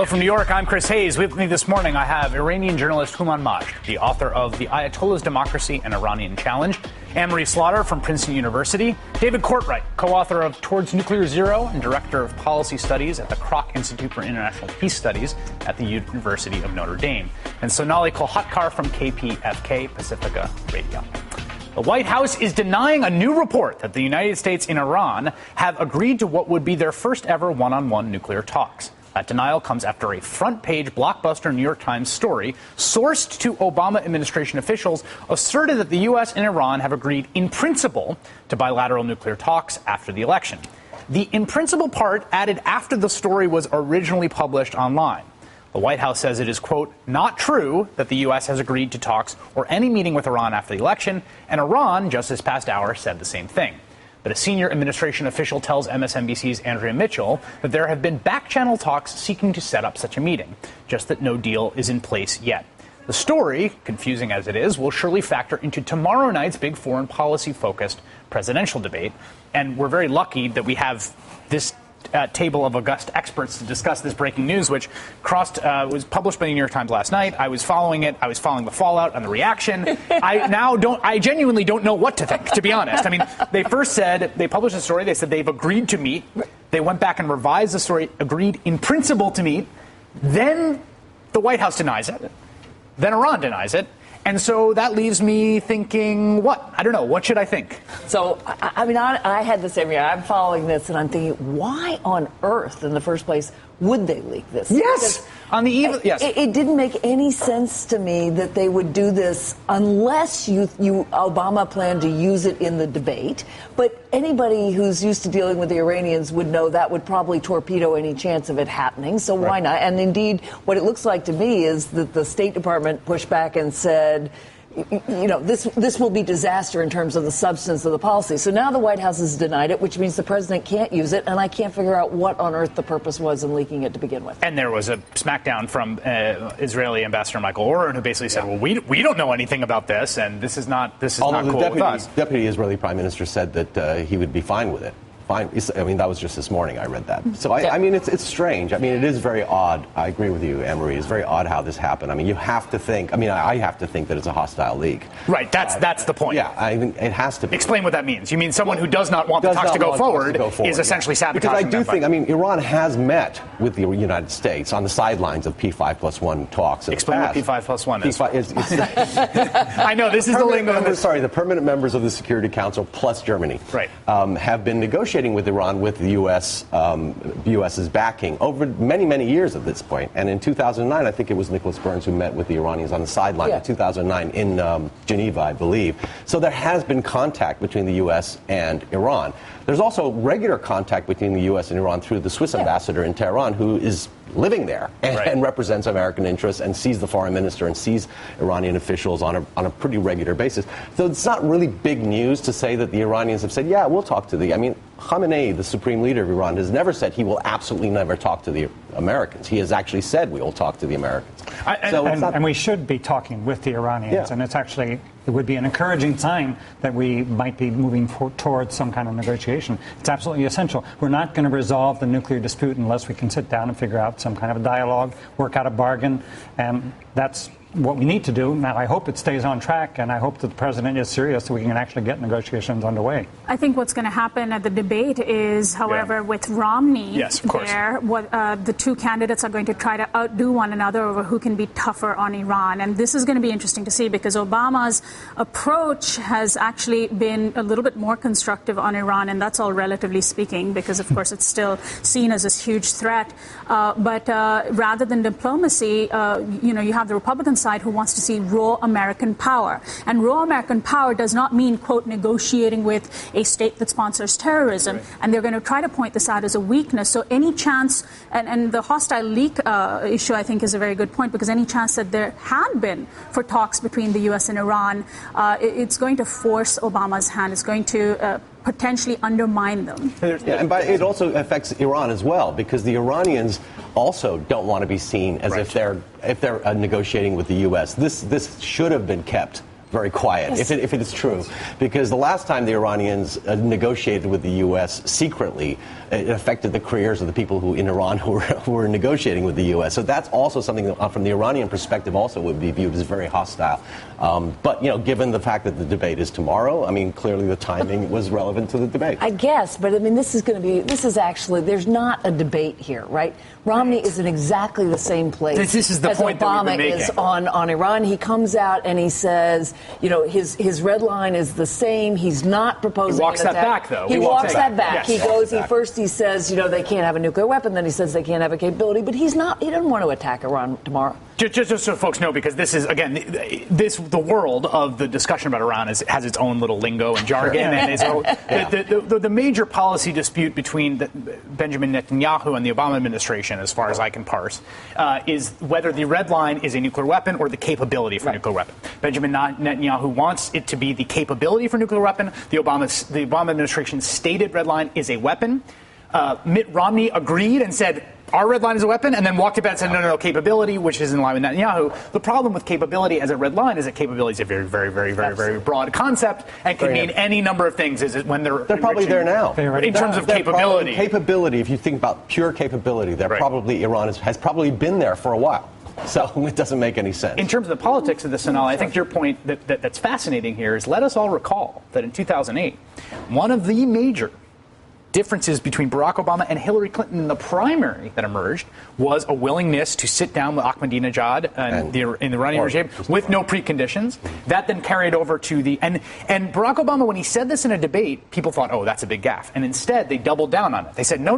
Hello from New York, I'm Chris Hayes. With me this morning, I have Iranian journalist Houman Majd, the author of The Ayatollah's Democracy and Iranian Challenge, Anne-Marie Slaughter from Princeton University, David Courtwright, co-author of Towards Nuclear Zero and director of policy studies at the Kroc Institute for International Peace Studies at the University of Notre Dame, and Sonali Kolhatkar from KPFK Pacifica Radio. The White House is denying a new report that the United States and Iran have agreed to what would be their first ever one-on-one nuclear talks. That denial comes after a front-page blockbuster New York Times story sourced to Obama administration officials asserted that the U.S. and Iran have agreed in principle to bilateral nuclear talks after the election. The in principle part added after the story was originally published online. The White House says it is, quote, not true that the U.S. has agreed to talks or any meeting with Iran after the election, and Iran, just this past hour, said the same thing. But a senior administration official tells MSNBC's Andrea Mitchell that there have been back-channel talks seeking to set up such a meeting, just that no deal is in place yet. The story, confusing as it is, will surely factor into tomorrow night's big foreign policy-focused presidential debate. And we're very lucky that we have this table of august experts to discuss this breaking news, which was published by the New York Times last night. I was following it. I was following the fallout and the reaction. I genuinely don't know what to think, to be honest. I mean, they first said, they published a story. They said they've agreed to meet. They went back and revised the story, agreed in principle to meet. Then the White House denies it. Then Iran denies it. And so that leaves me thinking, what? I don't know. What should I think? So, I mean, I had the same reaction. I'm following this, and I'm thinking, why on earth, in the first place, would they leak this? Yes! Because on the eve, yes. It didn't make any sense to me that they would do this unless Obama planned to use it in the debate. But anybody who's used to dealing with the Iranians would know that would probably torpedo any chance of it happening. So why not? And indeed, what it looks like to me is that the State Department pushed back and said, you know, this will be disaster in terms of the substance of the policy. So now the White House has denied it, which means the president can't use it, and I can't figure out what on earth the purpose was in leaking it to begin with. And there was a smackdown from Israeli Ambassador Michael Oren, who basically said, well, we don't know anything about this, and this is not cool with us. The deputy Israeli prime minister said that he would be fine with it. Fine. I mean, that was just this morning I read that. So, I mean, it's strange. I mean, it is very odd. I agree with you, Anne-Marie. It's very odd how this happened. I mean, you have to think. I mean, I have to think that it's a hostile leak. Right. That's the point. Yeah. I mean, it has to be. Explain what that means. You mean someone who does not want the talks to go forward is essentially sabotaging Because I do think, I mean, Iran has met with the United States on the sidelines of P5+1 talks. Explain what P5+1 is. I know, this is the lingo. Sorry, the permanent members of the Security Council plus Germany have been negotiating with Iran with the U.S.'s backing over many, many years at this point. And in 2009, I think it was Nicholas Burns who met with the Iranians on the sideline in 2009 in Geneva, I believe. So there has been contact between the U.S. and Iran. There's also regular contact between the U.S. and Iran through the Swiss ambassador in Tehran, who is living there and represents American interests and sees the foreign minister and sees Iranian officials on a pretty regular basis. So it's not really big news to say that the Iranians have said, yeah, we'll talk to I mean, Khamenei, the supreme leader of Iran, has never said he will absolutely never talk to the Americans. He has actually said we will talk to the Americans. And we should be talking with the Iranians. And it would be an encouraging sign that we might be moving towards some kind of negotiation. It's absolutely essential. We're not going to resolve the nuclear dispute unless we can sit down and figure out some kind of a dialogue, work out a bargain, and that's what we need to do. Now, I hope it stays on track, and I hope that the president is serious so we can actually get negotiations underway. I think what's going to happen at the debate is, however, with Romney there, the two candidates are going to try to outdo one another over who can be tougher on Iran. And this is going to be interesting to see because Obama's approach has actually been a little bit more constructive on Iran, and that's all relatively speaking because, of course, it's still seen as this huge threat. But rather than diplomacy, you have the Republican side who wants to see raw American power. And raw American power does not mean, quote, negotiating with a state that sponsors terrorism. And they're going to try to point this out as a weakness. So any chance, and the hostile leak issue, I think, is a very good point, because any chance that there had been for talks between the U.S. and Iran, it's going to force Obama's hand. It's going to potentially undermine them. But it also affects Iran as well, because the Iranians also don't want to be seen as if they're negotiating with the U.S. This should have been kept very quiet, if it is true. Because the last time the Iranians negotiated with the U.S. secretly, it affected the careers of the people in Iran who were negotiating with the U.S. So that's also something that, from the Iranian perspective, also would be viewed as very hostile. But, given the fact that the debate is tomorrow, I mean, clearly the timing was relevant to the debate. I guess, but I mean, this is actually, there's not a debate here, right? Romney is in exactly the same place this is the as point Obama that we've been is making. on Iran. He comes out and he says, his red line is the same. He's not proposing He walks an that attack. back, though. He walks that back. Yes. He says, they can't have a nuclear weapon. Then he says they can't have a capability. But he doesn't want to attack Iran tomorrow. Just so folks know, because this is, again, the world of the discussion about Iran has its own little lingo and jargon. And the major policy dispute between Benjamin Netanyahu and the Obama administration, as far as I can parse, is whether the red line is a nuclear weapon or the capability for a nuclear weapon. Benjamin Netanyahu wants it to be the capability for a nuclear weapon. The Obama administration's stated red line is a weapon. Mitt Romney agreed and said, our red line is a weapon, and then walked it back and said, no, capability, which is in line with Netanyahu. The problem with capability as a red line is that capability is a very, very, very, very, very broad concept and can mean any number of things. Is it when they're probably there now. In terms of capability. Capability, if you think about pure capability, Iran has probably been there for a while. So it doesn't make any sense. In terms of the politics of this, Sonali, I think your point that's fascinating here is let us all recall that in 2008, one of the major differences between Barack Obama and Hillary Clinton in the primary that emerged was a willingness to sit down with Ahmadinejad and the Iranian regime with no preconditions. That then carried over to and Barack Obama, when he said this in a debate, people thought, oh, that's a big gaffe. And instead, they doubled down on it. They said, no.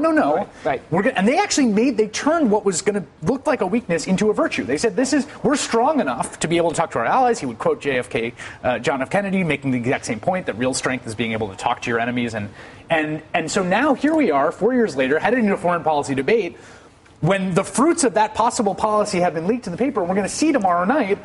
Right. And they actually turned what was going to look like a weakness into a virtue. They said, we're strong enough to be able to talk to our allies. He would quote JFK, John F. Kennedy, making the exact same point that real strength is being able to talk to your enemies. And so now here we are, 4 years later, headed into a foreign policy debate when the fruits of that possible policy have been leaked to the paper. And we're going to see tomorrow night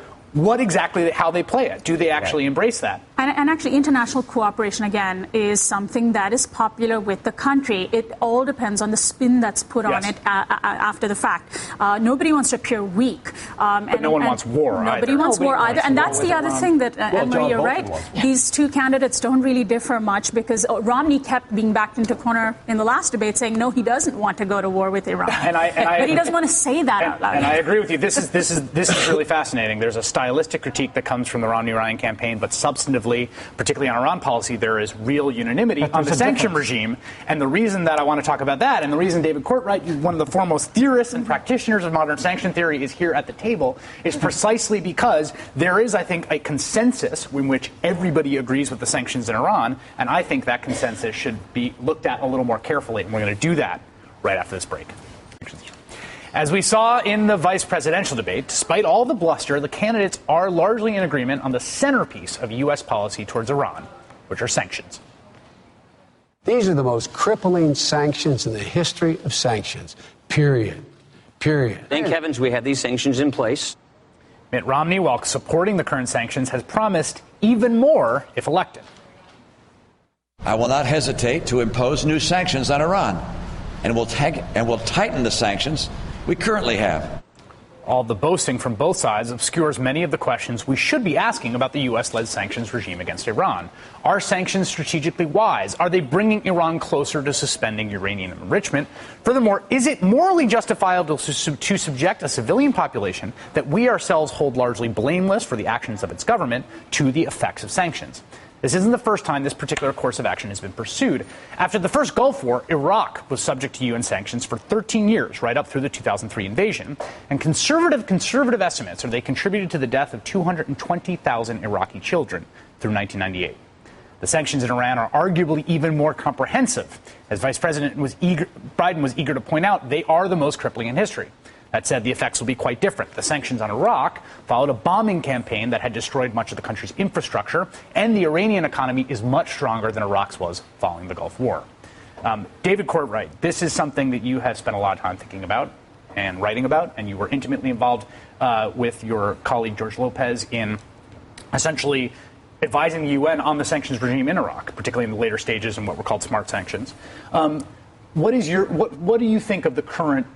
how they play it. Do they actually embrace that? And actually, international cooperation, again, is something that is popular with the country. It all depends on the spin that's put on it after the fact. Nobody wants to appear weak. But no one wants war either. Nobody wants war either. And that's the other thing that, Anne-Marie, you're right. These two candidates don't really differ much because Romney kept being backed into a corner in the last debate saying, no, he doesn't want to go to war with Iran. But he doesn't want to say that out loud. And I agree with you. This is really fascinating. There's a stylistic critique that comes from the Romney-Ryan campaign, but substantively, particularly on Iran policy, there is real unanimity on the sanction regime. And the reason that I want to talk about that, and the reason David Courtwright, one of the foremost theorists and practitioners of modern sanction theory, is here at the table, is precisely because there is, I think, a consensus in which everybody agrees with the sanctions in Iran, and I think that consensus should be looked at a little more carefully, and we're going to do that right after this break. As we saw in the vice presidential debate, despite all the bluster, the candidates are largely in agreement on the centerpiece of U.S. policy towards Iran, which are sanctions. These are the most crippling sanctions in the history of sanctions, period. Thank heavens we have these sanctions in place. Mitt Romney, while supporting the current sanctions, has promised even more if elected. I will not hesitate to impose new sanctions on Iran, and will tighten the sanctions we currently have. All the boasting from both sides obscures many of the questions we should be asking about the U.S.-led sanctions regime against Iran. Are sanctions strategically wise? Are they bringing Iran closer to suspending uranium enrichment? Furthermore, is it morally justifiable to subject a civilian population that we ourselves hold largely blameless for the actions of its government to the effects of sanctions? This isn't the first time this particular course of action has been pursued. After the first Gulf War, Iraq was subject to UN sanctions for 13 years, right up through the 2003 invasion. And conservative estimates are they contributed to the death of 220,000 Iraqi children through 1998. The sanctions in Iran are arguably even more comprehensive. As Vice President Biden was eager to point out, they are the most crippling in history. That said, the effects will be quite different. The sanctions on Iraq followed a bombing campaign that had destroyed much of the country's infrastructure, and the Iranian economy is much stronger than Iraq's was following the Gulf War. David Courtwright, this is something that you have spent a lot of time thinking about and writing about, and you were intimately involved with your colleague George Lopez in essentially advising the UN on the sanctions regime in Iraq, particularly in the later stages and what were called smart sanctions. What do you think of the current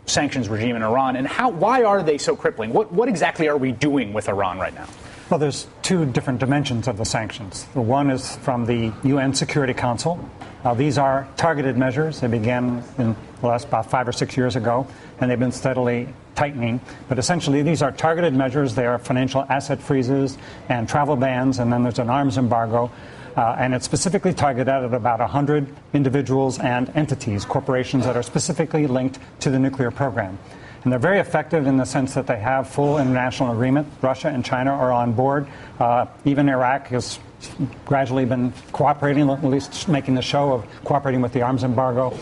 sanctions regime in Iran, and why are they so crippling? What exactly are we doing with Iran right now? Well, there's two different dimensions of the sanctions. The one is from the UN Security Council. These are targeted measures. They began in the last about 5 or 6 years ago, and they've been steadily tightening. But essentially, these are targeted measures. They are financial asset freezes and travel bans, and then there's an arms embargo. And it's specifically targeted at about 100 individuals and entities, corporations that are specifically linked to the nuclear program. And they're very effective in the sense that they have full international agreement. Russia and China are on board. Even Iraq has gradually been cooperating, at least making the show of cooperating with the arms embargo.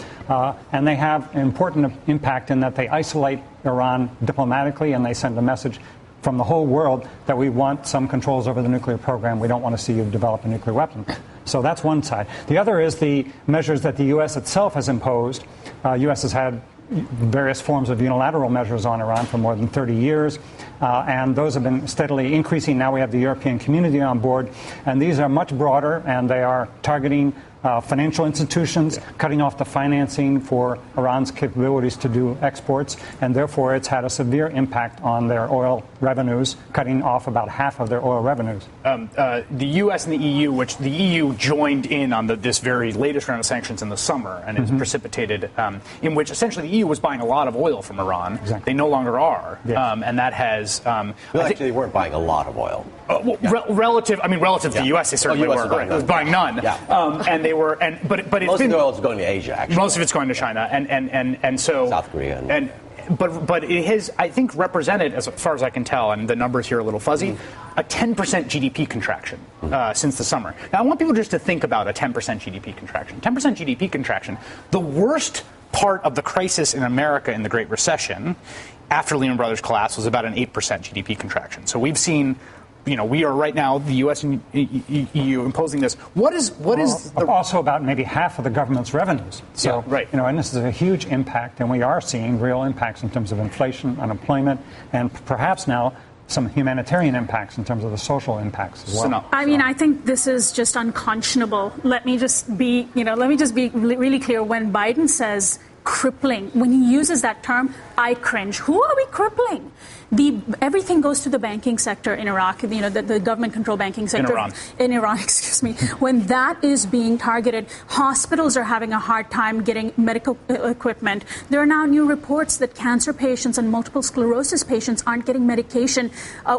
And they have an important impact in that they isolate Iran diplomatically, and they send a message from the whole world that we want some controls over the nuclear program. We don't want to see you develop a nuclear weapon. So that's one side. The other is the measures that the U.S. itself has imposed. U.S. has had various forms of unilateral measures on Iran for more than 30 years, and those have been steadily increasing. Now we have the European community on board, and these are much broader, and they are targeting financial institutions, cutting off the financing for Iran's capabilities to do exports, and therefore it's had a severe impact on their oil revenues, cutting off about half of their oil revenues. The U.S. and the EU, which the EU joined in on this very latest round of sanctions in the summer, and it's precipitated, in which essentially the EU was buying a lot of oil from Iran. Exactly. They no longer are, yes. And that has... well, actually, they weren't buying a lot of oil. Relative to the U.S., they certainly weren't buying none. Yeah. And they were, but it's most of the oil is going to Asia. Actually, most of it's going to China, and so South Korea, but it has, I think, represented, as far as I can tell, and the numbers here are a little fuzzy, a 10% GDP contraction since the summer. Now, I want people just to think about a 10% GDP contraction. 10% GDP contraction. The worst part of the crisis in America in the Great Recession, after Lehman Brothers collapse, was about an 8% GDP contraction. So we've seen. We are right now, the U.S. and EU imposing this. What is also about maybe half of the government's revenues. So, yeah, right. And this is a huge impact, and we are seeing real impacts in terms of inflation, unemployment, and perhaps now some humanitarian impacts in terms of the social impacts as well. I mean, I think this is just unconscionable. Let me just be really clear. When Biden says crippling, when he uses that term, I cringe. Who are we crippling? Everything goes to the banking sector in Iraq, the government-controlled banking sector. In Iran, excuse me. When that is being targeted, hospitals are having a hard time getting medical equipment. There are now new reports that cancer patients and multiple sclerosis patients aren't getting medication.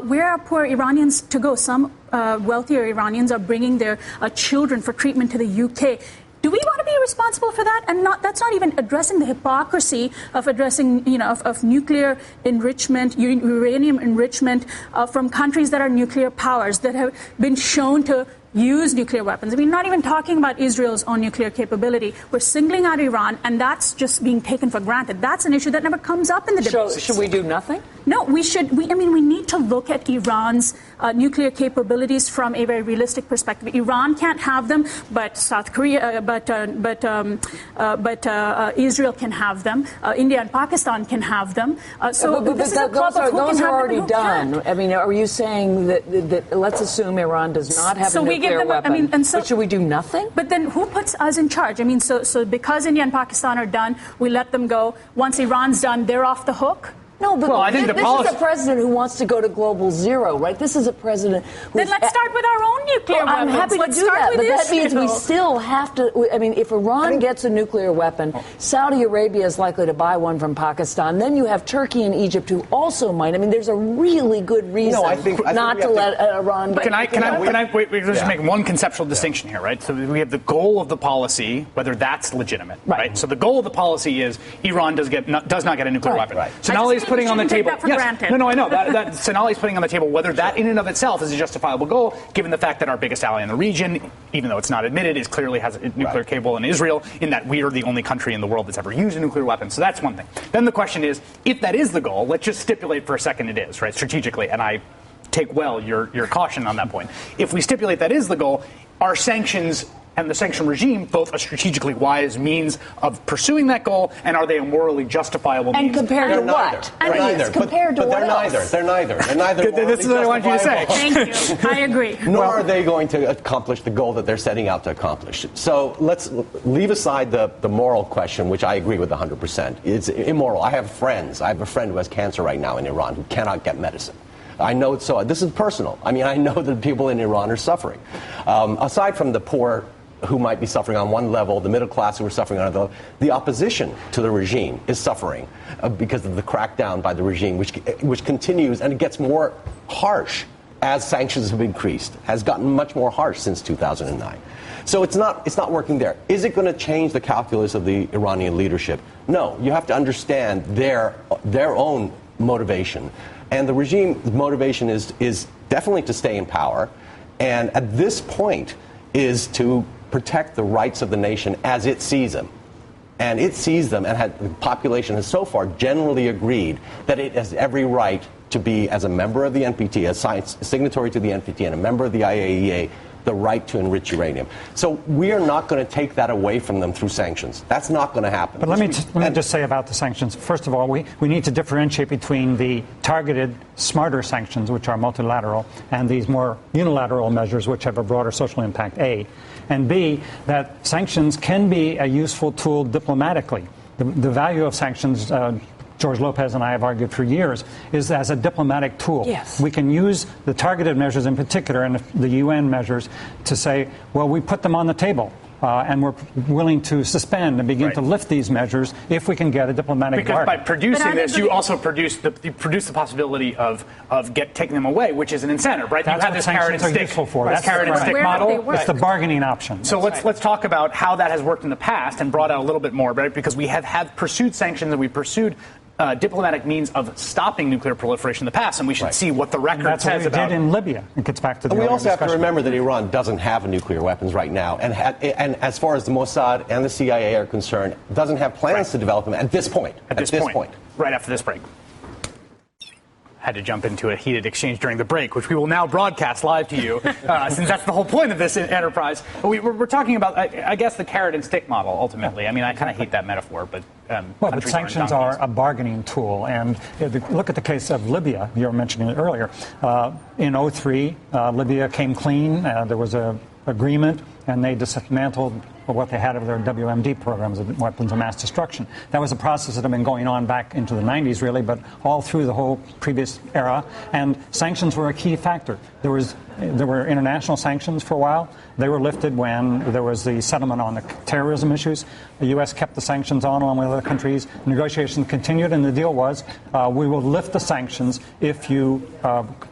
Where are poor Iranians to go? Some wealthier Iranians are bringing their children for treatment to the UK. Do we want to be responsible for that? And that's not even addressing the hypocrisy of addressing, of nuclear enrichment, uranium enrichment from countries that are nuclear powers that have been shown to use nuclear weapons. I mean, not even talking about Israel's own nuclear capability. We're singling out Iran, and that's just being taken for granted. That's an issue that never comes up in the debate. So should we do nothing? No, we should. We need to look at Iran's nuclear capabilities from a very realistic perspective. Iran can't have them, but South Korea, but Israel can have them. India and Pakistan can have them. Those are already done. I mean, are you saying that let's assume Iran does not have a nuclear weapon? But should we do nothing? But then who puts us in charge? I mean, so because India and Pakistan are done, we let them go. Once Iran's done, they're off the hook. No, but I think this is a president who wants to go to global zero, right? This is a president who... Then let's start with our own nuclear weapons. I'm happy to do that, but that means we still have to... I mean, if Iran gets a nuclear weapon, Saudi Arabia is likely to buy one from Pakistan. Then you have Turkey and Egypt who also might. I mean, there's a really good reason not to let Iran... Can I just make one conceptual distinction here, right? So we have the goal of the policy, whether that's legitimate, right? So the goal of the policy is Iran does not get a nuclear weapon. Right. Sonali's putting on the table. I know that Sonali's putting on the table whether that in and of itself is a justifiable goal, given the fact that our biggest ally in the region, even though it's not admitted, is clearly has a nuclear capable in Israel, in that we are the only country in the world that's ever used a nuclear weapon. So that's one thing. Then the question is, if that is the goal, let's just stipulate for a second it is, right, strategically, and I take your caution on that point. If we stipulate that is the goal, are sanctions and the sanction regime both a strategically wise means of pursuing that goal, and are they a morally justifiable means? And compared to what? Compared to what else? They're neither. This is what I want you to say. Thank you. I agree. Nor are they going to accomplish the goal that they're setting out to accomplish. So let's leave aside the moral question, which I agree with 100%. It's immoral. I have friends. I have a friend who has cancer right now in Iran who cannot get medicine. I know it's so. This is personal. I mean, I know that people in Iran are suffering. Aside from the poor who might be suffering on one level, the middle class who are suffering on another level, the opposition to the regime is suffering because of the crackdown by the regime, which continues, and it gets more harsh as sanctions have increased, has gotten much more harsh since 2009. So it's not working there. Is it going to change the calculus of the Iranian leadership? No. You have to understand their own motivation. And the regime's motivation is definitely to stay in power, and at this point is to protect the rights of the nation as it sees them. And it sees them, and the population has so far generally agreed that it has every right to be, as a member of the NPT, a signatory to the NPT, and a member of the IAEA, the right to enrich uranium. So we are not going to take that away from them through sanctions. That's not going to happen. But let me just say about the sanctions. First of all, we need to differentiate between the targeted, smarter sanctions, which are multilateral, and these more unilateral measures, which have a broader social impact, A. And B, that sanctions can be a useful tool diplomatically. The value of sanctions, George Lopez and I have argued for years, is as a diplomatic tool. Yes. We can use the targeted measures in particular and the UN measures to say, well, we put them on the table. And we're willing to suspend and begin to lift these measures if we can get a diplomatic Because bargain. by producing this, you also produce the possibility of taking them away, which is an incentive, right? That's you have this carrot and stick. That's carrot and stick model. It's the bargaining option. So let's talk about how that has worked in the past and brought out a little bit more, right? Because we have pursued sanctions and we pursued diplomatic means of stopping nuclear proliferation in the past, and we should see what the record says about. That's what we did in Libya. It gets back to the. We also have to remember that Iran doesn't have nuclear weapons right now, and as far as the Mossad and the CIA are concerned, doesn't have plans to develop them at this point. At this point, right after this break. Had to jump into a heated exchange during the break, which we will now broadcast live to you, since that's the whole point of this enterprise. We're talking about, I guess, the carrot and stick model, ultimately. I mean, I kind of hate that metaphor, but... but sanctions are a bargaining tool. And look at the case of Libya. You were mentioning it earlier. In 2003, Libya came clean. There was an agreement, and they dismantled what they had of their WMD programs, weapons of mass destruction. That was a process that had been going on back into the 90s, really, but all through the whole previous era. And sanctions were a key factor. There were international sanctions for a while. They were lifted when there was the settlement on the terrorism issues. The U.S. kept the sanctions on along with other countries. Negotiations continued, and the deal was we will lift the sanctions if you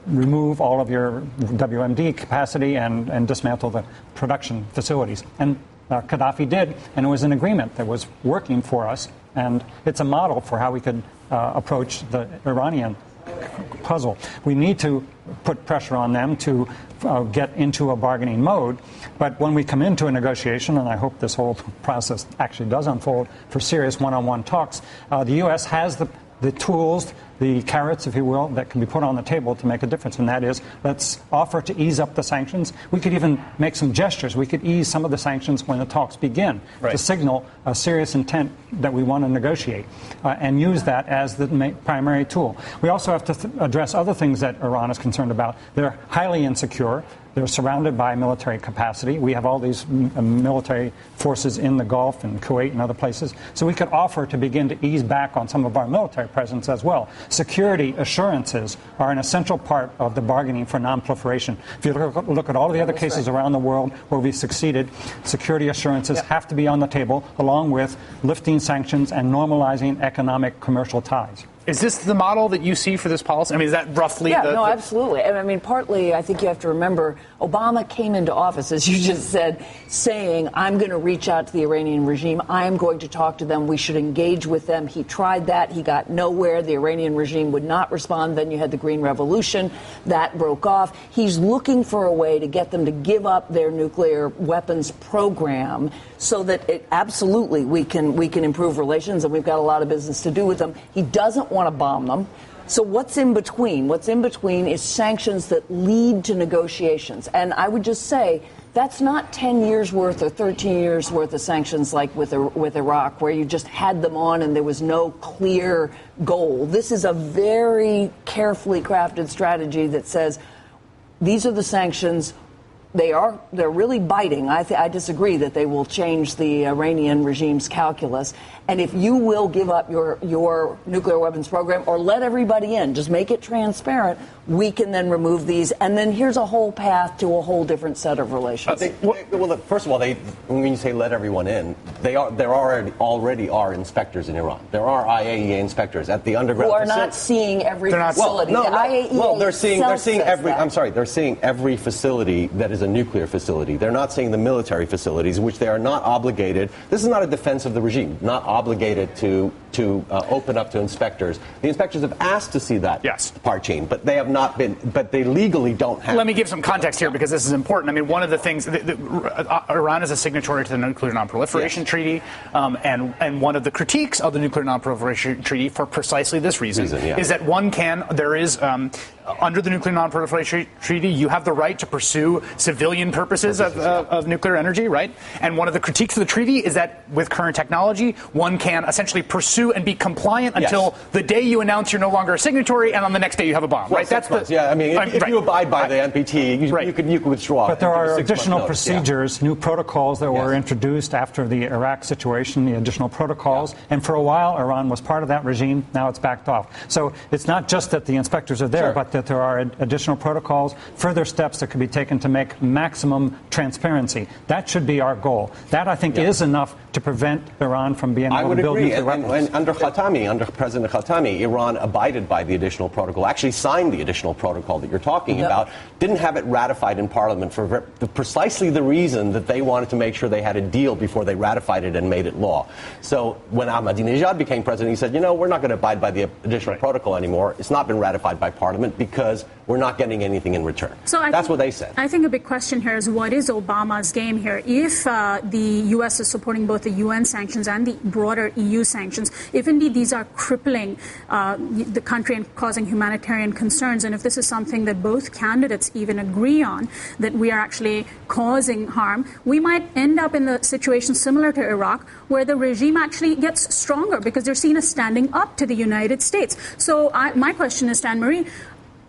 remove all of your WMD capacity and dismantle the production facilities. And Gaddafi did, and it was an agreement that was working for us, and it's a model for how we could approach the Iranian puzzle. We need to put pressure on them to get into a bargaining mode, but when we come into a negotiation, and I hope this whole process actually does unfold for serious one-on-one talks, the U.S. has the tools, the carrots, if you will, that can be put on the table to make a difference. And that is, let's offer to ease up the sanctions. We could even make some gestures. We could ease some of the sanctions when the talks begin to signal a serious intent that we want to negotiate and use that as the primary tool. We also have to address other things that Iran is concerned about. They're highly insecure. They're surrounded by military capacity. We have all these military forces in the Gulf and Kuwait and other places. So we could offer to begin to ease back on some of our military presence as well. Security assurances are an essential part of the bargaining for non-proliferation. If you look at all the other cases around the world where we've succeeded, security assurances have to be on the table, along with lifting sanctions and normalizing economic commercial ties. Is this the model that you see for this policy? I mean, is that roughly absolutely. I mean, partly, I think you have to remember, Obama came into office, as you just said, saying, I'm going to reach out to the Iranian regime. I'm going to talk to them. We should engage with them. He tried that. He got nowhere. The Iranian regime would not respond. Then you had the Green Revolution. That broke off. He's looking for a way to get them to give up their nuclear weapons program so that absolutely we can improve relations, and we've got a lot of business to do with them. He doesn't want to bomb them. So what's in between? What's in between is sanctions that lead to negotiations. And I would just say that's not 10 years worth or 13 years worth of sanctions like with Iraq, where you just had them on and there was no clear goal. This is a very carefully crafted strategy that says these are the sanctions. they're really biting. I disagree that they will change the Iranian regime's calculus. And if you will give up your nuclear weapons program or let everybody in, just make it transparent, we can then remove these. And then here's a whole path to a whole different set of relations. Well, first of all, when you say let everyone in, there already are inspectors in Iran. There are IAEA inspectors at the underground. Who are not seeing every facility. They're seeing every. I'm sorry, they're seeing every facility that is a nuclear facility. They're not seeing the military facilities, which they are not obligated. This is not a defense of the regime. Not obligated to open up to inspectors. The inspectors have asked to see that part chain, but they have not been. But they legally don't have. Let me give some context here because this is important. I mean, one of the things Iran is a signatory to the Nuclear Non-Proliferation Treaty, and one of the critiques of the Nuclear Non-Proliferation Treaty for precisely this reason is that under the Nuclear Non-Proliferation Treaty, you have the right to pursue civilian purposes of nuclear energy, right? And one of the critiques of the treaty is that with current technology, one can essentially pursue and be compliant until the day you announce you're no longer a signatory, and on the next day you have a bomb, right? That's I mean, if you abide by the NPT, you could withdraw. But there are additional procedures, new protocols that were introduced after the Iraq situation, the additional protocols, and for a while Iran was part of that regime. Now it's backed off. So it's not just that the inspectors are there, but that there are additional protocols, further steps that could be taken to make maximum transparency. That should be our goal. That, I think, is enough to prevent Iran from being able to build nuclear weapons. And under President Khatami, Iran abided by the additional protocol, actually signed the additional protocol that you're talking about, didn't have it ratified in Parliament for precisely the reason that they wanted to make sure they had a deal before they ratified it and made it law. So when Ahmadinejad became president, he said, we're not going to abide by the additional protocol anymore. It's not been ratified by Parliament because we're not getting anything in return. So that's what they said. I think a big question here is what is Obama's game here? If the U.S. is supporting both the UN sanctions and the broader EU sanctions, if indeed these are crippling the country and causing humanitarian concerns, and if this is something that both candidates even agree on, that we are actually causing harm, we might end up in a situation similar to Iraq, where the regime actually gets stronger because they're seen as standing up to the United States. So my question is, Anne-Marie,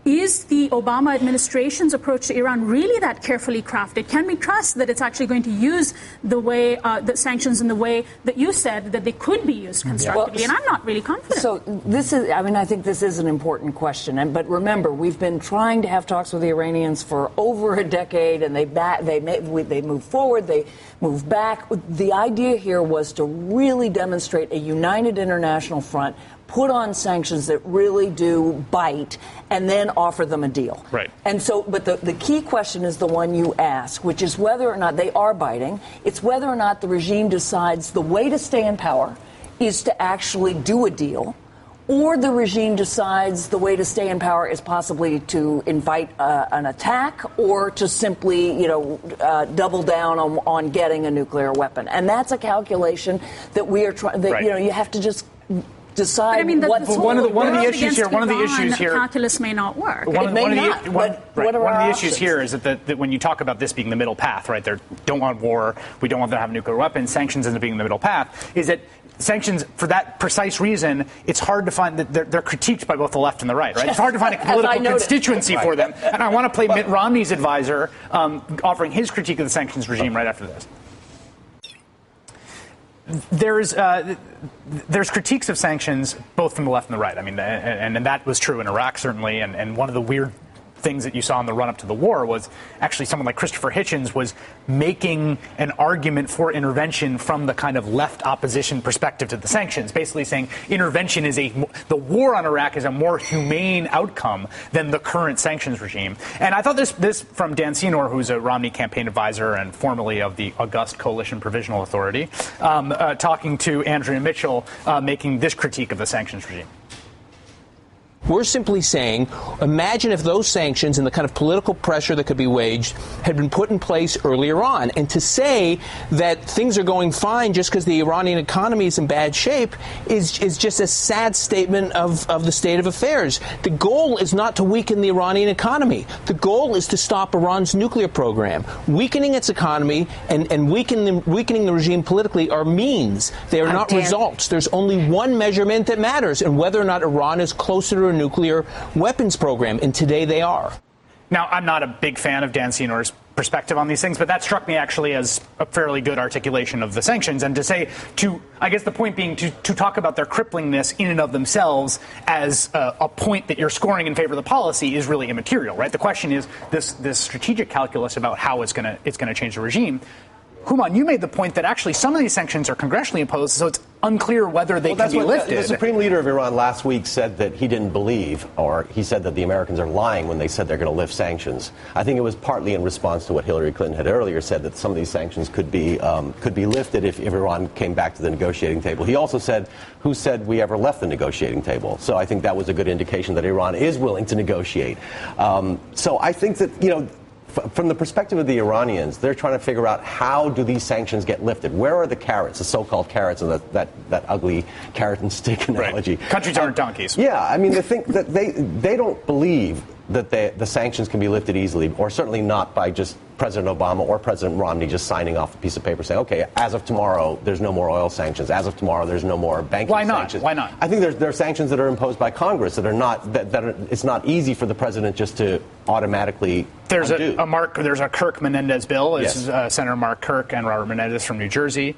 is the Obama administration's approach to Iran really that carefully crafted? Can we trust that it's actually going to use the way the sanctions in the way that you said that they could be used constructively? And I'm not really confident. So I think this is an important question. But remember, we've been trying to have talks with the Iranians for over a decade, and they move forward, they move back. The idea here was to really demonstrate a united international front, put on sanctions that really do bite, and then offer them a deal. Right. And so, but the key question is the one you ask, which is whether or not they are biting. It's whether or not the regime decides the way to stay in power is to actually do a deal, or the regime decides the way to stay in power is possibly to invite an attack or to simply, double down on getting a nuclear weapon. And that's a calculation that we are trying. You have to just decide. But I mean, one of the issues here, calculus may not work. One of the issues here is that when you talk about this being the middle path, right? They don't want war. We don't want them to have nuclear weapons. Sanctions ends up being the middle path. Is that sanctions, for that precise reason, it's hard to find that they're critiqued by both the left and the right, right? It's hard to find a political constituency for them. And I want to play Mitt Romney's advisor offering his critique of the sanctions regime right after this. There's critiques of sanctions both from the left and the right. I mean, and that was true in Iraq, certainly. And one of the weird things that you saw in the run-up to the war was actually someone like Christopher Hitchens was making an argument for intervention from the kind of left opposition perspective to the sanctions, basically saying intervention the war on Iraq is a more humane outcome than the current sanctions regime. And I thought this from Dan Senor, who's a Romney campaign advisor and formerly of the August Coalition Provisional Authority, talking to Andrea Mitchell, making this critique of the sanctions regime. We're simply saying, imagine if those sanctions and the kind of political pressure that could be waged had been put in place earlier on. And to say that things are going fine just because the Iranian economy is in bad shape is just a sad statement of the state of affairs. The goal is not to weaken the Iranian economy. The goal is to stop Iran's nuclear program. Weakening its economy and weakening the regime politically are means. They are not results. There's only one measurement that matters, and whether or not Iran is closer to a nuclear weapons program, and today they are. Now, I'm not a big fan of Dan Senor's perspective on these things, but that struck me actually as a fairly good articulation of the sanctions. And I guess the point being to talk about their cripplingness in and of themselves as a point that you're scoring in favor of the policy is really immaterial, right? The question is this strategic calculus about how it's going to change the regime. Houman, you made the point that actually some of these sanctions are congressionally imposed, so it's unclear whether they can be lifted. The Supreme Leader of Iran last week said that he didn't believe, or he said that the Americans are lying when they said they're going to lift sanctions. I think it was partly in response to what Hillary Clinton had earlier said, that some of these sanctions could be lifted if Iran came back to the negotiating table. He also said, who said we ever left the negotiating table? So I think that was a good indication that Iran is willing to negotiate. So I think that, from the perspective of the Iranians, they're trying to figure out how do these sanctions get lifted? Where are the carrots, the so-called carrots, and that ugly carrot and stick analogy? Right. Countries aren't donkeys. Yeah, I mean, they think that they don't believe that the sanctions can be lifted easily, or certainly not by just President Obama or President Romney just signing off a piece of paper saying, okay, as of tomorrow, there's no more oil sanctions. As of tomorrow, there's no more banking sanctions. Why not? I think there are sanctions that are imposed by Congress that are not, it's not easy for the president just to automatically There's undo. There's a Kirk Menendez bill. This is Senator Mark Kirk and Robert Menendez from New Jersey,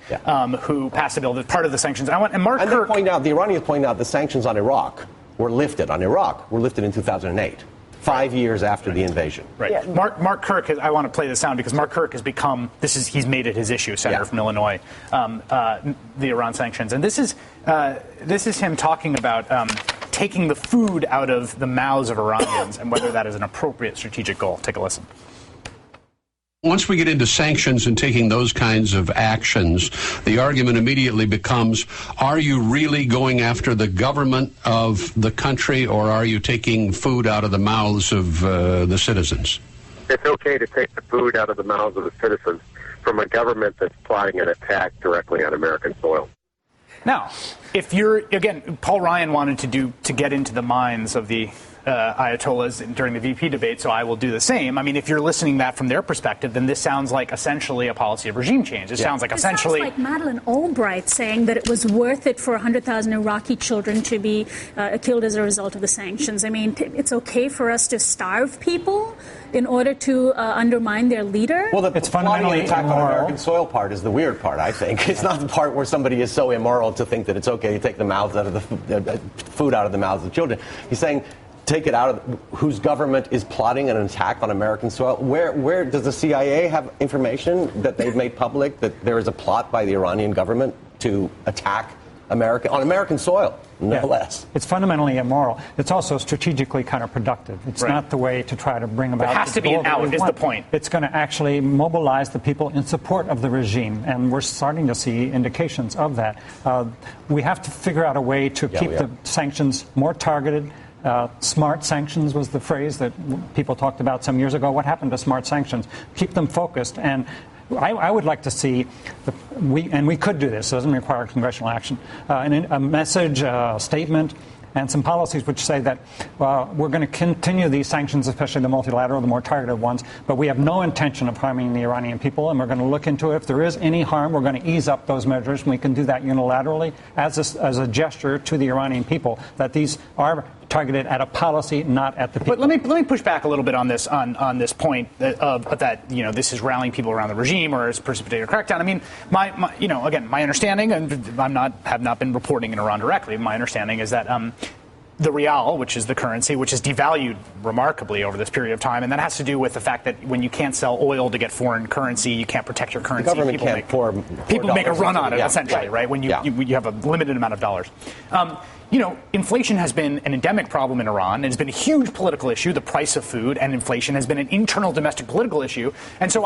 who passed a bill that's part of the sanctions. The Iranians point out the sanctions on Iraq were lifted in 2008. 5 years after the invasion. Right. Yeah. Mark Kirk, I want to play this sound because Mark Kirk has become, he's made it his issue, Senator from Illinois, the Iran sanctions. And this is him talking about taking the food out of the mouths of Iranians and whether that is an appropriate strategic goal. Take a listen. Once we get into sanctions and taking those kinds of actions, the argument immediately becomes, are you really going after the government of the country, or are you taking food out of the mouths of the citizens? It's okay to take the food out of the mouths of the citizens from a government that's plotting an attack directly on American soil. Now, Paul Ryan wanted to get into the minds of the Ayatollahs during the VP debate, so I will do the same. I mean, if you're listening to that from their perspective, then this sounds like essentially a policy of regime change. It sounds like Madeleine Albright saying that it was worth it for 100,000 Iraqi children to be killed as a result of the sanctions. I mean, it's okay for us to starve people in order to undermine their leader? Well, it's fundamentally attack on American soil part is the weird part, I think. It's not the part where somebody is so immoral to think that it's okay to take the mouths out of the food out of the mouths of the children. He's saying take it out of whose government is plotting an attack on American soil. Where does the CIA have information that they've made public that there is a plot by the Iranian government to attack American soil, no less? It's fundamentally immoral. It's also strategically counterproductive. It's not the way to try to bring about. It has to be an out, is the point. It's going to actually mobilize the people in support of the regime, and we're starting to see indications of that. We have to figure out a way to keep the sanctions more targeted. Smart sanctions was the phrase that people talked about some years ago. What happened to smart sanctions? Keep them focused. And I would like to see, we could do this, it doesn't require congressional action, a message, a statement, and some policies which say that we're going to continue these sanctions, especially the multilateral, the more targeted ones, but we have no intention of harming the Iranian people, and we're going to look into it. If there is any harm, we're going to ease up those measures, and we can do that unilaterally as a gesture to the Iranian people, that these are targeted at a policy, not at the people. But let me push back a little bit on this point that this is rallying people around the regime or is precipitating a crackdown. I mean, my understanding, and have not been reporting in Iran directly. My understanding is that the rial, which is the currency, which is devalued remarkably over this period of time, and that has to do with the fact that when you can't sell oil to get foreign currency, you can't protect your currency. The government people make a run on it, essentially, right? When you have a limited amount of dollars. Inflation has been an endemic problem in Iran. It's been a huge political issue. The price of food and inflation has been an internal domestic political issue. And so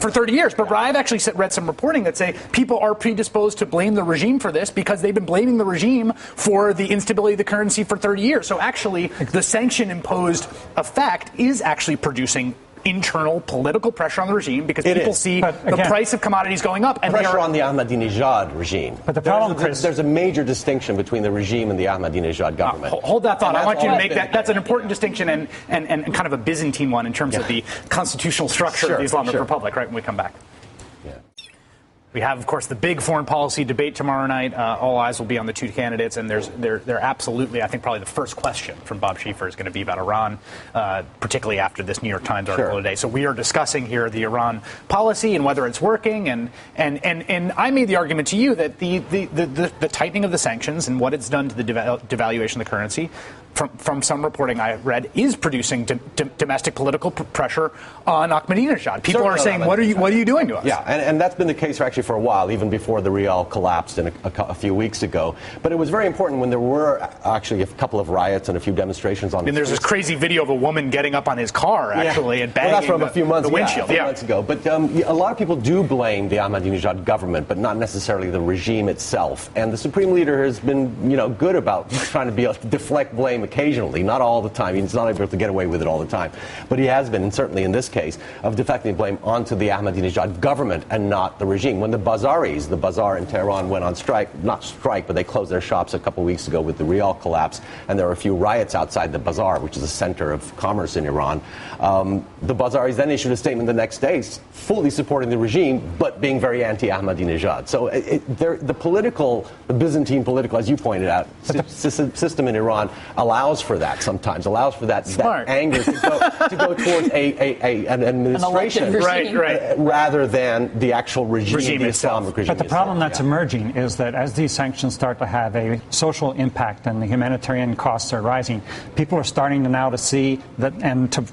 for 30 years. But I've actually read some reporting that say people are predisposed to blame the regime for this because they've been blaming the regime for the instability of the currency for 30 years. So actually, the sanction-imposed effect is actually producing internal political pressure on the regime because people see the price of commodities going up. And pressure on the Ahmadinejad regime. But the problem, there's a major distinction between the regime and the Ahmadinejad government. Hold that thought. I want you to make that. That's an important distinction and kind of a Byzantine one in terms of the constitutional structure of the Islamic Republic, right, when we come back. We have, of course, the big foreign policy debate tomorrow night. All eyes will be on the two candidates, and they're absolutely, I think, probably the first question from Bob Schieffer is going to be about Iran, particularly after this New York Times article today. So we are discussing here the Iran policy and whether it's working. And I made the argument to you that the tightening of the sanctions and what it's done to the devaluation of the currency, from some reporting I read, is producing domestic political pressure on Ahmadinejad. People are saying, what are you doing to us? Yeah, and that's been the case actually for a while, even before the rial collapsed a few weeks ago. But it was very important when there were actually a couple of riots and a few demonstrations on. And there's this crazy video of a woman getting up on his car actually and banging that's from a few months, the windshield. A few months ago. But a lot of people do blame the Ahmadinejad government, but not necessarily the regime itself. And the supreme leader has been, good about trying to deflect blame occasionally, not all the time. He's not able to get away with it all the time. But he has been, and certainly in this case, of deflecting blame onto the Ahmadinejad government and not the regime. When the bazaar in Tehran went on not strike, but they closed their shops a couple weeks ago with the rial collapse, and there were a few riots outside the bazaar, which is a center of commerce in Iran. The Bazaris then issued a statement the next day fully supporting the regime, but being very anti-Ahmadinejad. So the Byzantine political, as you pointed out, system in Iran allows for that sometimes, allows for that anger to go towards an administration rather than the actual regime itself. But the problem that's emerging is that as these sanctions start to have a social impact and the humanitarian costs are rising, people are starting to see that and to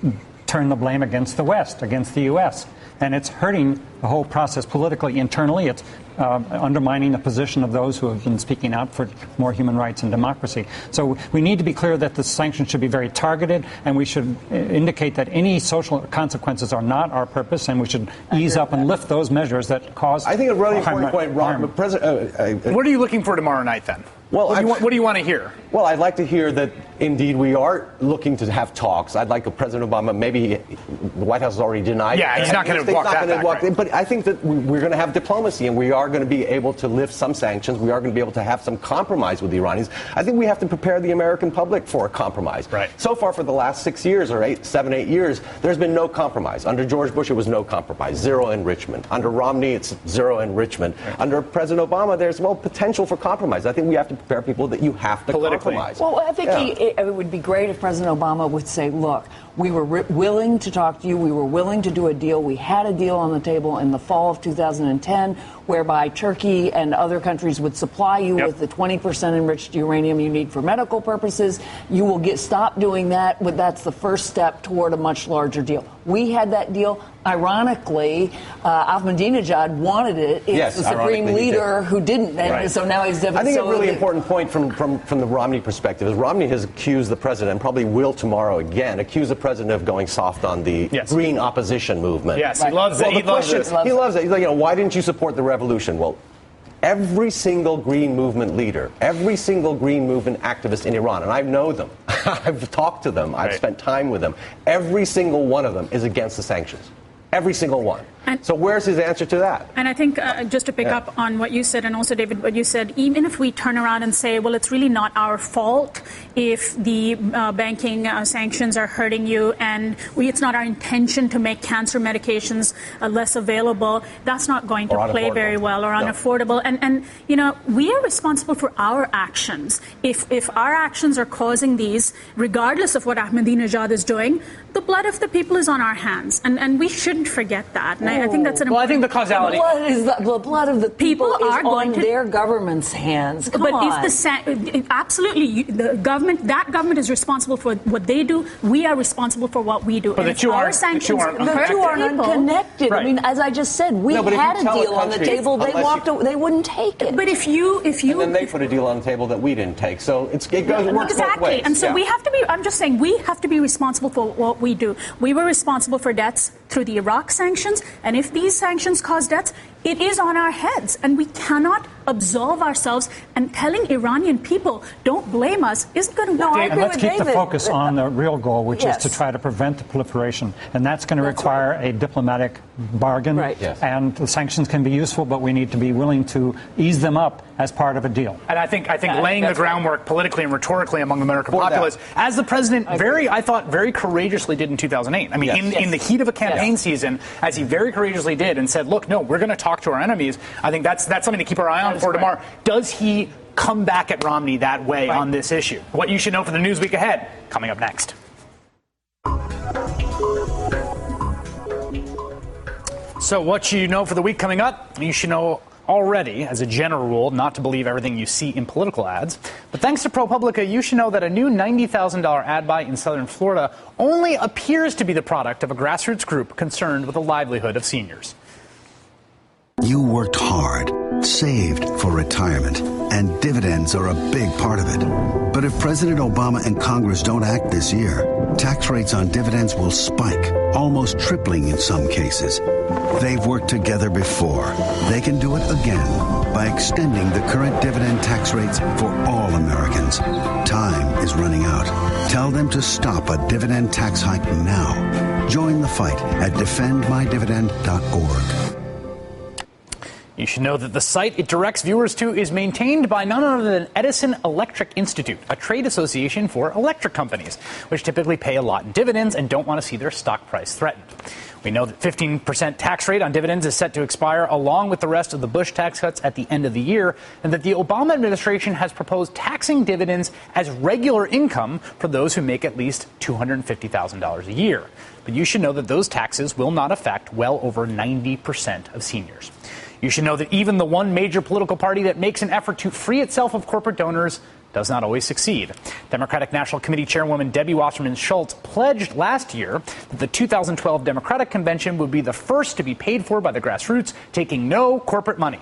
turn the blame against the West, against the U.S. And it's hurting the whole process politically, internally. It's undermining the position of those who have been speaking out for more human rights and democracy. So we need to be clear that the sanctions should be very targeted, and we should indicate that any social consequences are not our purpose, and we should ease up and lift those measures that cause. I think a really important point, Ron. What are you looking for tomorrow night, then? Well, what do you want to hear? Well, I'd like to hear that, indeed, we are looking to have talks. I'd like President Obama, maybe the White House has already denied. Yeah, he's not going to walk that back. But I think that we're going to have diplomacy, and we are going to be able to lift some sanctions. We are going to be able to have some compromise with the Iranians. I think we have to prepare the American public for a compromise. Right. So far, for the last 6 years or 7, 8 years, there's been no compromise. Under George Bush, it was no compromise, zero enrichment. Under Romney, it's zero enrichment. Right. Under President Obama, there's, potential for compromise. I think we have to prepare people that you have to compromise. Well, I think it would be great if President Obama would say, look, we were willing to talk to you. We were willing to do a deal. We had a deal on the table in the fall of 2010 whereby Turkey and other countries would supply you with the 20% enriched uranium you need for medical purposes. You will stop doing that, but that's the first step toward a much larger deal. We had that deal. Ironically, Ahmadinejad wanted it. It's the supreme leader who didn't. And so now he's I think a really important point from the Romney perspective is Romney has accused the president, and probably will tomorrow again, accuse the president of going soft on the green opposition movement. Yes, he loves it. He loves it. He's like, why didn't you support the revolution? Well, every single green movement leader, every single green movement activist in Iran, and I know them, I've talked to them, I've spent time with them, every single one of them is against the sanctions. Every single one. So where's his answer to that? And I think just to pick up on what you said, and also, David, what you said, even if we turn around and say, well, it's really not our fault if the banking sanctions are hurting you, and it's not our intention to make cancer medications less available, that's not going to play very well, or unaffordable. And we are responsible for our actions. If our actions are causing these, regardless of what Ahmadinejad is doing, the blood of the people is on our hands. And we shouldn't forget that. And I think that's an important. Well, I think the causality. The blood of the people is on their government's hands. Come on. If absolutely, the government, that government is responsible for what they do. We are responsible for what we do. But the two aren't unconnected. Right. I mean, as I just said, we had a deal on the table. They wouldn't take it. But if you and then they put a deal on the table that we didn't take. So it works both ways. And so we have to be. I'm just saying we have to be responsible for what we do. We were responsible for deaths through the Iraq sanctions, and if these sanctions cause deaths, it is on our heads, and we cannot absolve ourselves. And telling Iranian people, don't blame us, isn't going to work. And let's keep the focus on the real goal, which is to try to prevent the proliferation. And that's going to require a diplomatic bargain. Right. Yes. And the sanctions can be useful, but we need to be willing to ease them up as part of a deal. And I think laying the groundwork politically and rhetorically among the American populace, as the president I thought very courageously did in 2008. I mean, in the heat of a campaign season, as he very courageously did and said, look, no, we're going to talk talk to our enemies. I think that's something to keep our eye on for tomorrow. Does he come back at Romney that way on this issue? What you should know for the news week ahead, coming up next. So what you know for the week coming up, you should know already, as a general rule, not to believe everything you see in political ads. But thanks to ProPublica, you should know that a new $90,000 ad buy in southern Florida only appears to be the product of a grassroots group concerned with the livelihood of seniors. You worked hard, saved for retirement, and dividends are a big part of it. But if President Obama and Congress don't act this year, tax rates on dividends will spike, almost tripling in some cases. They've worked together before. They can do it again by extending the current dividend tax rates for all Americans. Time is running out. Tell them to stop a dividend tax hike now. Join the fight at defendmydividend.org. You should know that the site it directs viewers to is maintained by none other than Edison Electric Institute, a trade association for electric companies, which typically pay a lot in dividends and don't want to see their stock price threatened. We know that 15% tax rate on dividends is set to expire along with the rest of the Bush tax cuts at the end of the year, and that the Obama administration has proposed taxing dividends as regular income for those who make at least $250,000 a year. But you should know that those taxes will not affect well over 90% of seniors. You should know that even the one major political party that makes an effort to free itself of corporate donors does not always succeed. Democratic National Committee Chairwoman Debbie Wasserman Schultz pledged last year that the 2012 Democratic Convention would be the first to be paid for by the grassroots, taking no corporate money.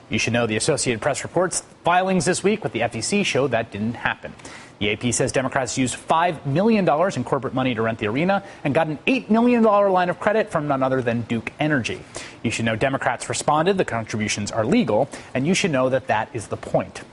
You should know the Associated Press reports filings this week with the FEC show that didn't happen. The AP says Democrats used $5 million in corporate money to rent the arena and got an $8 million line of credit from none other than Duke Energy. You should know Democrats responded the contributions are legal, and you should know that that is the point.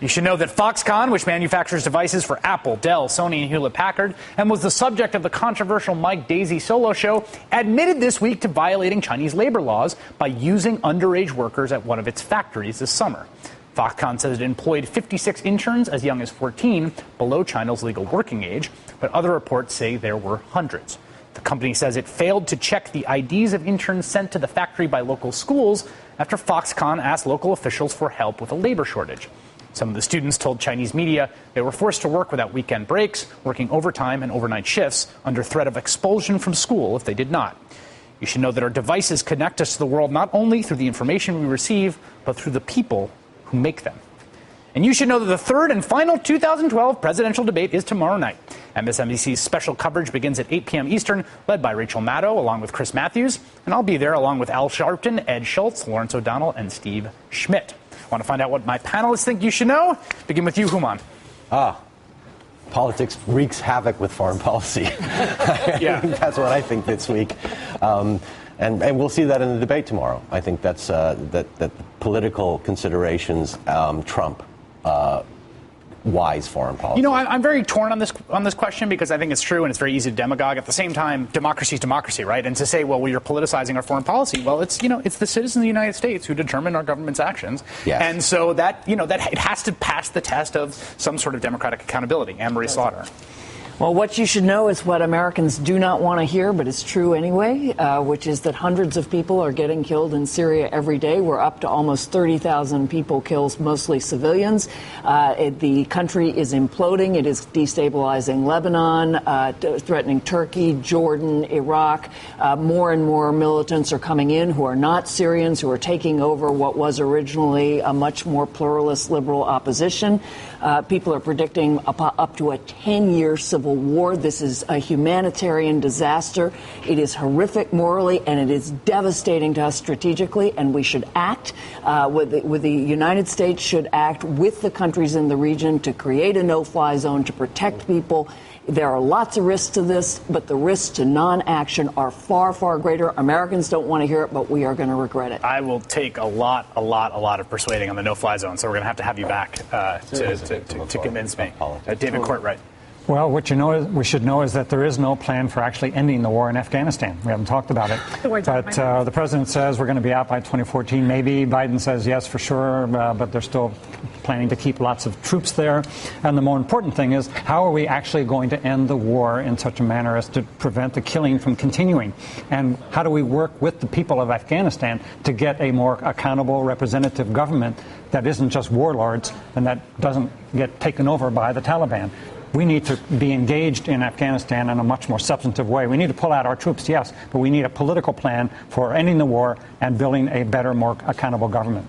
You should know that Foxconn, which manufactures devices for Apple, Dell, Sony, and Hewlett-Packard, and was the subject of the controversial Mike Daisey solo show, admitted this week to violating Chinese labor laws by using underage workers at one of its factories this summer. Foxconn says it employed 56 interns as young as 14, below China's legal working age, but other reports say there were hundreds. The company says it failed to check the IDs of interns sent to the factory by local schools after Foxconn asked local officials for help with a labor shortage. Some of the students told Chinese media they were forced to work without weekend breaks, working overtime and overnight shifts under threat of expulsion from school if they did not. You should know that our devices connect us to the world not only through the information we receive, but through the people who make them. And you should know that the third and final 2012 presidential debate is tomorrow night. MSNBC's special coverage begins at 8 p.m. Eastern, led by Rachel Maddow along with Chris Matthews. And I'll be there along with Al Sharpton, Ed Schultz, Lawrence O'Donnell, and Steve Schmidt. Want to find out what my panelists think you should know? Begin with you, Houman. Politics wreaks havoc with foreign policy. Yeah. That's what I think this week. And we'll see that in the debate tomorrow. I think that's that political considerations trump wise foreign policy. You know, I'm very torn on this question because I think it's true and it's very easy to demagogue. At the same time, democracy is democracy, right? And to say, well, you're politicizing our foreign policy. Well, it's the citizens of the United States who determine our government's actions. Yes. And so that it has to pass the test of some sort of democratic accountability. Anne-Marie Slaughter. Well, what you should know is what Americans do not want to hear, but it's true anyway, which is that hundreds of people are getting killed in Syria every day. We're up to almost 30,000 people killed, mostly civilians. The country is imploding. It is destabilizing Lebanon, threatening Turkey, Jordan, Iraq. More and more militants are coming in who are not Syrians, who are taking over what was originally a much more pluralist liberal opposition. People are predicting up to a 10-year civil war. This is a humanitarian disaster. It is horrific morally, and it is devastating to us strategically, and we should act. The United States should act with the countries in the region to create a no-fly zone to protect people. There are lots of risks to this, but the risks to non-action are far, far greater. Americans don't want to hear it, but we are going to regret it. I will take a lot of persuading on the no-fly zone, so we're going to have you back to convince me. David Courtwright. Well, what we should know is that there is no plan for actually ending the war in Afghanistan. We haven't talked about it. But the president says we're going to be out by 2014. Maybe Biden says yes for sure, but they're still planning to keep lots of troops there. And the more important thing is, how are we actually going to end the war in such a manner as to prevent the killing from continuing? And how do we work with the people of Afghanistan to get a more accountable, representative government that isn't just warlords and that doesn't get taken over by the Taliban? We need to be engaged in Afghanistan in a much more substantive way. We need to pull out our troops, yes, but we need a political plan for ending the war and building a better, more accountable government.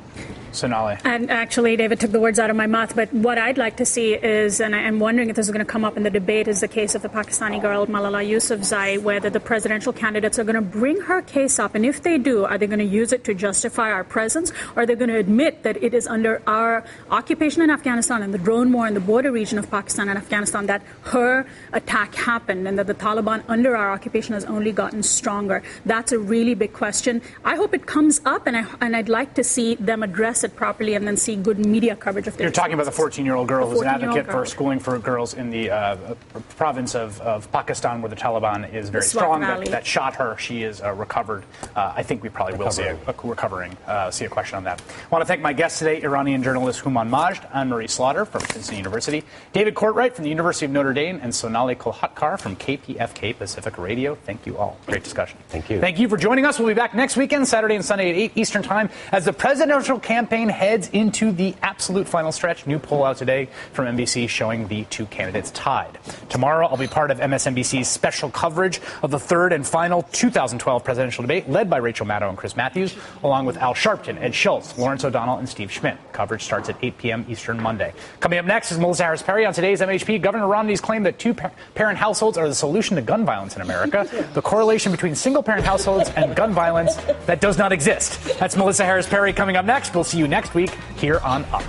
Sonali. And actually, David took the words out of my mouth, but what I'd like to see is, and I'm wondering if this is going to come up in the debate, is the case of the Pakistani girl Malala Yousafzai, whether the presidential candidates are going to bring her case up. And if they do, are they going to use it to justify our presence? Or are they going to admit that it is under our occupation in Afghanistan and the drone war in the border region of Pakistan and Afghanistan that her attack happened and that the Taliban under our occupation has only gotten stronger? That's a really big question. I hope it comes up, and I'd like to see them address it properly and then see good media coverage of their You're talking about the 14-year-old girl who's an advocate for schooling for girls in the province of Pakistan where the Taliban is very strong. That shot her. She is recovered. I think we probably will see a question on that. I want to thank my guests today, Iranian journalist Houman Majd, Anne-Marie Slaughter from Princeton University, David Courtwright from the University of Notre Dame, and Sonali Kolhatkar from KPFK Pacific Radio. Thank you all. Great discussion. Thank you. Thank you for joining us. We'll be back next weekend, Saturday and Sunday at 8 Eastern Time, as the presidential campaign heads into the absolute final stretch. New poll out today from NBC showing the two candidates tied. Tomorrow, I'll be part of MSNBC's special coverage of the third and final 2012 presidential debate, led by Rachel Maddow and Chris Matthews, along with Al Sharpton, Ed Schultz, Lawrence O'Donnell, and Steve Schmidt. Coverage starts at 8 p.m. Eastern Monday. Coming up next is Melissa Harris Perry on today's MHP. Governor Romney's claim that two-parent households are the solution to gun violence in America. The correlation between single-parent households and gun violence that does not exist. That's Melissa Harris Perry coming up next. We'll see you next week here on Up.